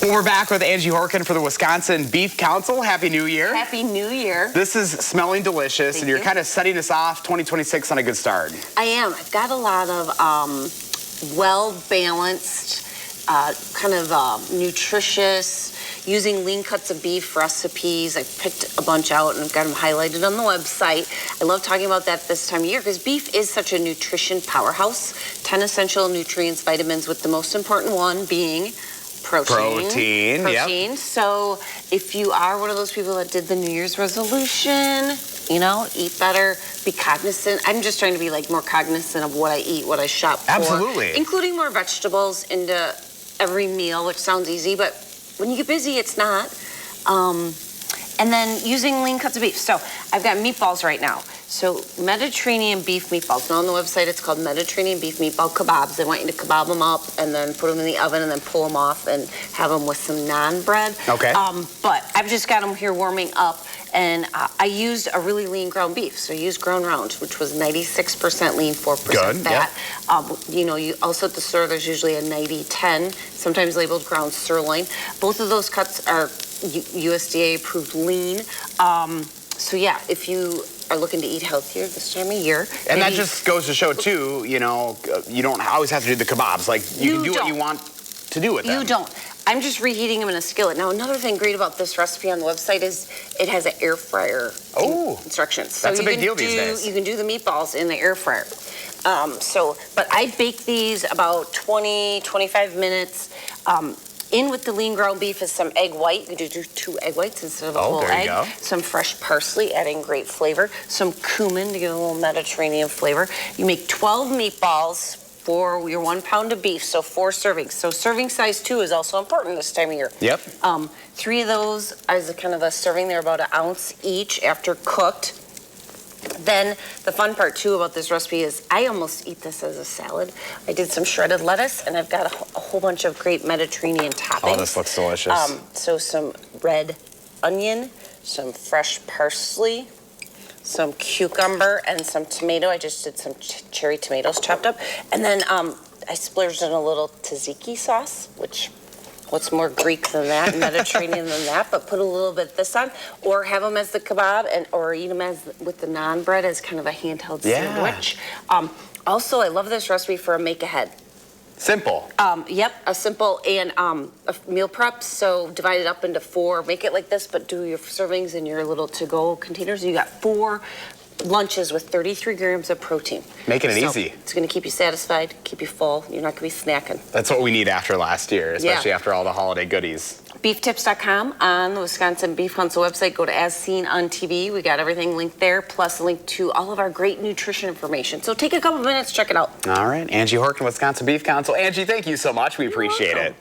Well, we're back with Angie Horkin for the Wisconsin Beef Council. Happy New Year. Happy New Year. This is smelling delicious, and you're kind of setting us off 2026 on a good start. I am. I've got a lot of well-balanced, nutritious, using lean cuts of beef recipes. I picked a bunch out and I've got them highlighted on the website. I love talking about that this time of year because beef is such a nutrition powerhouse. 10 essential nutrients, vitamins, with the most important one being protein. Yep. So if you are one of those people that did the New Year's resolution, you know, eat better, be cognizant. I'm just trying to be more cognizant of what I eat, what I shop for. Absolutely. Including more vegetables into every meal, which sounds easy, but when you get busy, it's not. And then using lean cuts of beef. So I've got meatballs right now. So Mediterranean Beef Meatballs. Now on the website, it's called Mediterranean Beef Meatball Kabobs. They want you to kebab them up and then put them in the oven and then pull them off and have them with some naan bread. Okay. But I've just got them here warming up, and I used a really lean ground beef. So I used ground round, which was 96% lean, 4% fat. Yep. You know, you also at the store, there's usually a 90-10, sometimes labeled ground sirloin. Both of those cuts are USDA approved lean. So yeah, if you are looking to eat healthier this time of year. And that just goes to show too, you know, you don't always have to do the kebabs. Like, you can do what you want to do with them. You don't. I'm just reheating them in a skillet. Now, another thing great about this recipe on the website is it has an air fryer instructions. So that's a big deal these days. You can do the meatballs in the air fryer. But I bake these about 20-25 minutes. In with the lean ground beef is some egg white. You can do 2 egg whites instead of a whole egg. Go. Some fresh parsley, adding great flavor. Some cumin to give a little Mediterranean flavor. You make 12 meatballs for your 1 pound of beef, so 4 servings. So serving size 2 is also important this time of year. Yep. 3 of those as a kind of a serving. They're about 1 ounce each after cooked. Then the fun part too about this recipe is I almost eat this as a salad. I did some shredded lettuce and I've got a whole bunch of great Mediterranean toppings. Oh, this looks delicious. So some red onion, some fresh parsley, some cucumber, and some tomato. I just did some cherry tomatoes chopped up. And then I splurged in a little tzatziki sauce, which what's more Greek than that, Mediterranean than that, but put a little bit of this on, or have them as the kebab, or eat them with the naan bread as kind of a handheld sandwich. Also, I love this recipe for a make-ahead. Simple. Yep, a simple and a meal prep. So divide it up into 4. Make it like this, but do your servings in your little to-go containers. You got 4 lunches with 33 grams of protein. Making it easy. It's going to keep you satisfied, keep you full. You're not going to be snacking. That's what we need after last year, especially after all the holiday goodies. Beeftips.com on the Wisconsin Beef Council website. Go to As Seen on TV. We got everything linked there, plus a link to all of our great nutrition information. So take a couple minutes, check it out. All right. Angie Horkin, Wisconsin Beef Council. Angie, thank you so much. We appreciate it.